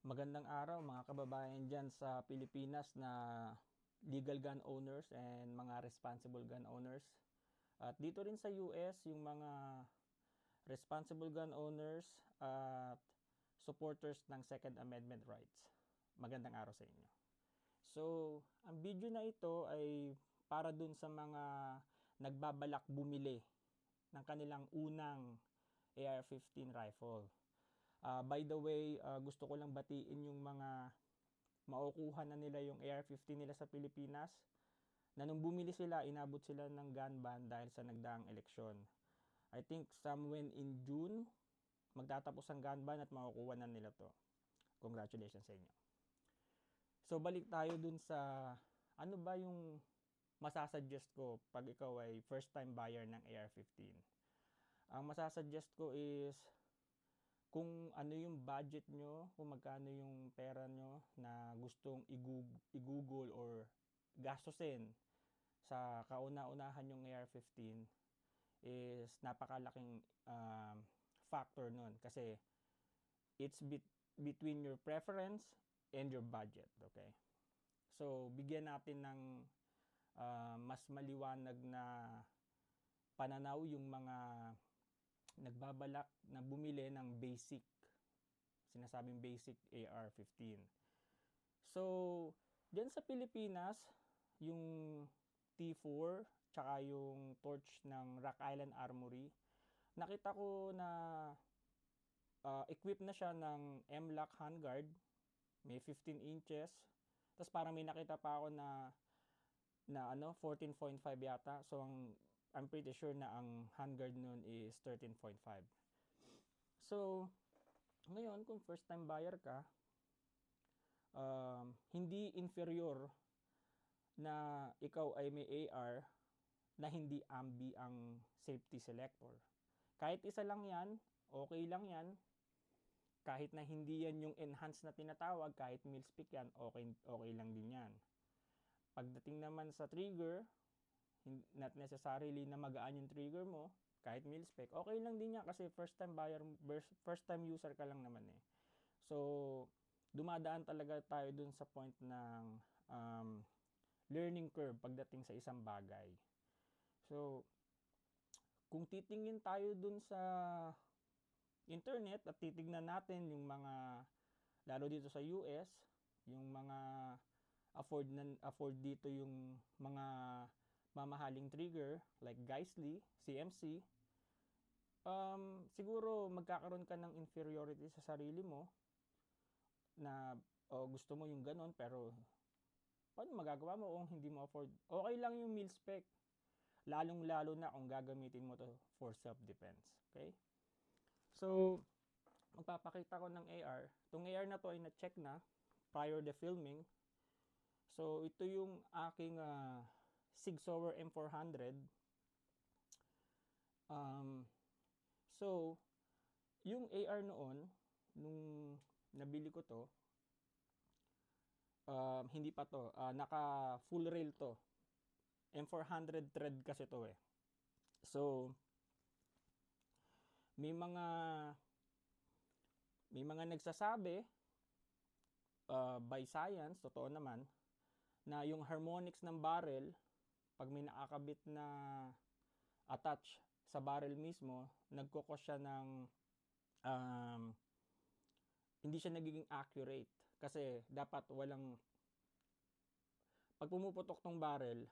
Magandang araw mga kababayan dyan sa Pilipinas na legal gun owners and mga responsible gun owners. At dito rin sa US, yung mga responsible gun owners at supporters ng Second Amendment rights. Magandang araw sa inyo. So, ang video na ito ay para dun sa mga nagbabalak bumili ng kanilang unang AR-15 rifle. By the way, gusto ko lang batiin yung mga makukuha na nila yung AR-15 nila sa Pilipinas na nung bumili sila, inabot sila ng gun ban dahil sa nagdaang eleksyon. I think somewhere in June, magtatapos ang gun ban at makukuha na nila to. Congratulations sa inyo. So balik tayo dun sa ano ba yung masasuggest ko pag ikaw ay first time buyer ng AR-15. Ang masasuggest ko is kung ano yung budget nyo, kung magkano yung pera nyo na gustong i-google or gastusin sa kauna-unahan yung AR-15 is napakalaking factor nun kasi it's between your preference and your budget, okay? So, bigyan natin ng mas maliwanag na pananaw yung mga nagbabalak na bumili ng sinasabing basic AR-15. So, dyan sa Pilipinas, yung T4 tsaka yung torch ng Rock Island Armory, nakita ko na equipped na siya ng M-LOK handguard, may 15 inches, tapos parang may nakita pa ako na 14.5 yata. So, I'm pretty sure na ang handguard nun is 13.5. So, ngayon, kung first time buyer ka, hindi inferior na ikaw ay may AR na hindi ambi ang safety selector. Kahit isa lang yan, okay lang yan. Kahit na hindi yan yung enhanced na tinatawag, kahit mil-spec yan, okay lang din yan. Pagdating naman sa trigger, not necessarily na magaan yung trigger mo, kahit mil-spec, okay lang din yan kasi first time buyer, first time user ka lang naman eh. So, dumadaan talaga tayo dun sa point ng learning curve pagdating sa isang bagay. So, kung titingin tayo dun sa internet at titignan natin yung mga, lalo dito sa US, yung mga afford dito yung mga mamahaling trigger like Geissele, CMC, siguro magkakaroon ka ng inferiority sa sarili mo na gusto mo yung ganon pero paano magagawa mo kung hindi mo afford? Okay lang yung mil-spec, lalong-lalo na kung gagamitin mo to for self-defense. Okay? So, magpapakita ko ng AR. Itong AR na to ay na-check na prior the filming. So, ito yung aking Sig Sauer M400. So, yung AR noon, nung nabili ko to, hindi pa to, naka full rail to. M400 thread kasi to eh. So, may mga nagsasabi, by science, totoo naman, na yung harmonics ng barrel, pag may nakakabit na attach sa barrel mismo, nagkukos siya ng hindi siya nagiging accurate. Kasi dapat pag pumuputok tong barrel,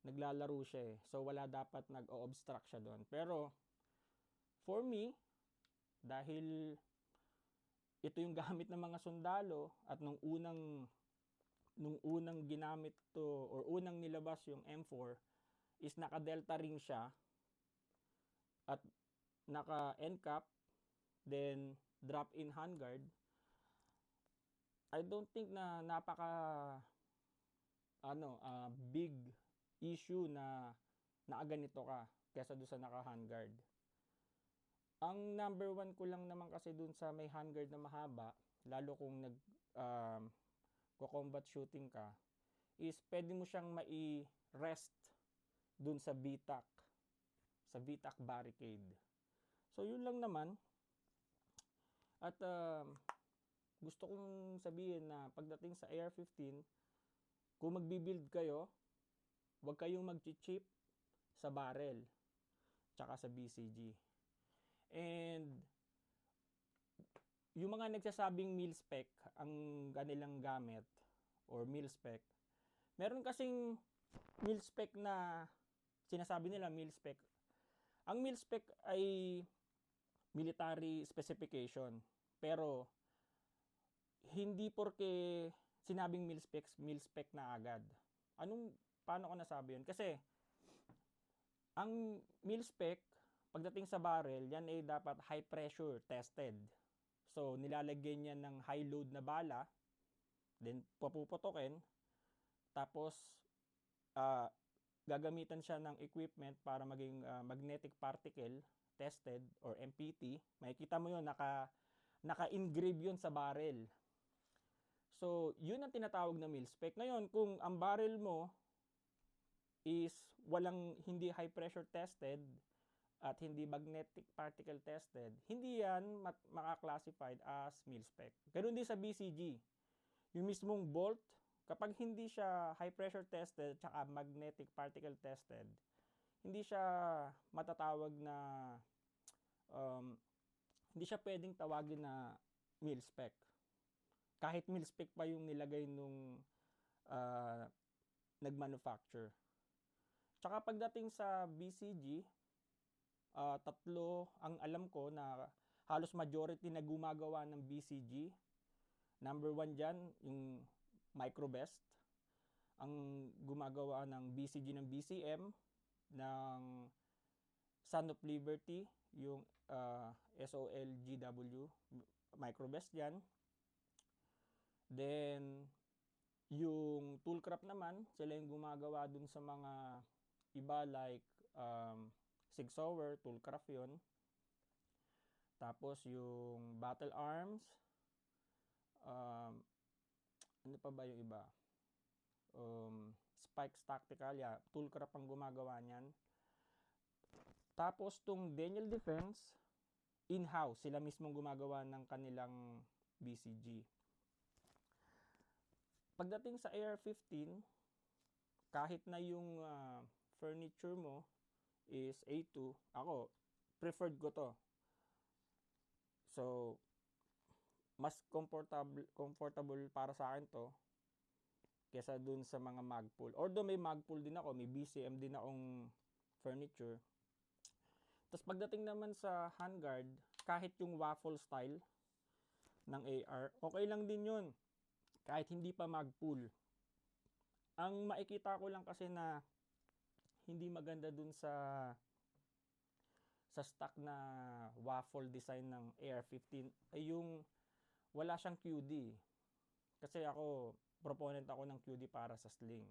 naglalaro siya eh. So wala dapat nag-o-obstruct siya doon. Pero for me, dahil ito yung gamit ng mga sundalo at nung unang ginamit to or unang nilabas yung M4 is naka-delta ring siya at naka-end cap, then drop-in handguard. I don't think na big issue na nakaganito ka kesa doon sa naka-handguard. Ang number one ko lang naman kasi doon sa may handguard na mahaba, lalo kung combat shooting ka, is pwede mo siyang mai-rest doon sa VTAC barricade. So yun lang naman. At gusto kong sabihin na pagdating sa AR-15, kung magbibuild kayo, huwag kayong mag-chip sa barrel tsaka sa BCG. And yung mga nagsasabing mil-spec ang kanilang gamit or mil-spec, meron kasing mil-spec na sinasabi nila mil-spec. Ang mil-spec ay military specification. Pero hindi porke sinabing mil-spec na agad. Paano ko nasabi yun? Kasi ang mil-spec, pagdating sa barrel, yan ay dapat high pressure tested. So, nilalagyan niya ng high load na bala, then papuputokin, tapos gagamitan siya ng equipment para maging magnetic particle tested or MPT. Makikita mo yun, naka-engrave yun sa barrel. So, yun ang tinatawag na mil-spec. Ngayon, kung ang barrel mo is hindi high pressure tested at hindi magnetic particle tested, hindi yan maka-classified as mil-spec. Ganun din sa BCG. Yung mismong bolt, kapag hindi siya high pressure tested tsaka magnetic particle tested, hindi siya matatawag na hindi siya pwedeng tawagin na mil-spec. Kahit mil-spec pa yung nilagay nung nag-manufacture. Tsaka pagdating sa BCG, tatlo ang alam ko na halos majority na gumagawa ng BCG. Number 1 dyan, yung Microbest. Ang gumagawa ng BCG ng BCM, ng Son of Liberty, yung SOLGW, Microbest yan. Then, yung Toolcraft naman, sila yung gumagawa dun sa mga iba like Sig Sauer, Toolcraft yun. Tapos yung Battle Arms, ano pa ba yung iba? Spikes Tactical, Toolcraft ang gumagawa niyan. Tapos tong Daniel Defense, in-house, sila mismong gumagawa ng kanilang BCG. Pagdating sa AR-15, kahit na yung furniture mo is A2, ako, preferred ko to. So, mas comfortable para sa akin to kesa dun sa mga Magpul. Although may Magpul din ako, may BCM din akong furniture. Tapos pagdating naman sa handguard, kahit yung waffle style ng AR, okay lang din yun. Kahit hindi pa Magpul. Ang makikita ko lang kasi na hindi maganda dun sa stock na waffle design ng AR-15 ay yung wala siyang QD. Kasi ako, proponent ako ng QD para sa sling.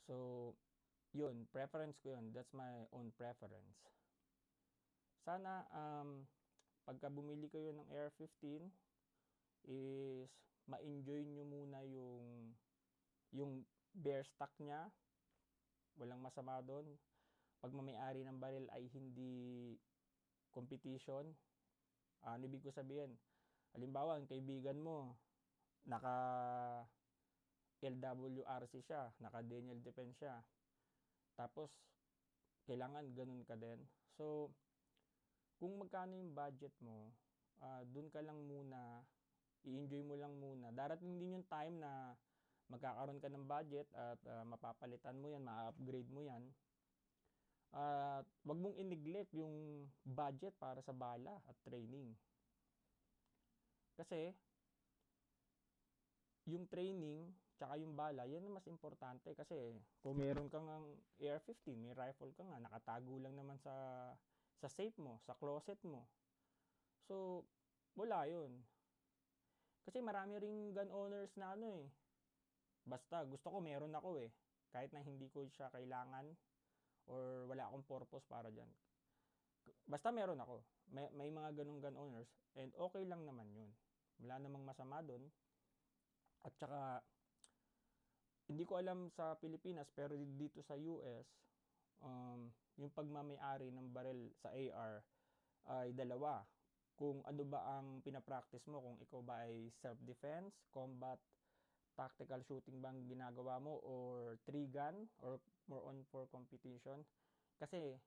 So, yun, preference ko yun. That's my own preference. Sana, pagka bumili kayo ng AR-15, is ma-enjoy nyo muna yung bare stock niya. Walang masama doon. Pag may-ari ng baril ay hindi competition, ano ibig ko sabihin? Halimbawa, ang kaibigan mo, naka LWRC siya, naka Daniel Defense siya. Tapos, kailangan ganun ka din. So, kung magkano yung budget mo, dun ka lang muna, i-enjoy mo lang muna. Darating din yung time na magkakaroon ka ng budget at mapapalitan mo yan, ma-upgrade mo yan. At wag mong i-neglect yung budget para sa bala at training. Kasi yung training tsaka yung bala, yan ang mas importante kasi kung meron kang AR-15, may rifle ka nga, nakatago lang naman sa safe mo, sa closet mo. So, wala yun. Kasi marami ring gun owners na basta gusto ko meron ako kahit na hindi ko siya kailangan or wala akong purpose para dyan. Basta meron ako. May mga ganung gun owners and okay lang naman yun. Wala namang masama doon. At saka, hindi ko alam sa Pilipinas pero dito sa US, yung pagmamay-ari ng baril sa AR ay dalawa. kung ano ba ang pinapractice mo, kung ikaw ba ay self-defense, combat, tactical shooting bang ginagawa mo, or three gun, or more on for competition. Kasi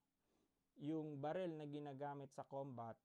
yung barrel na ginagamit sa combat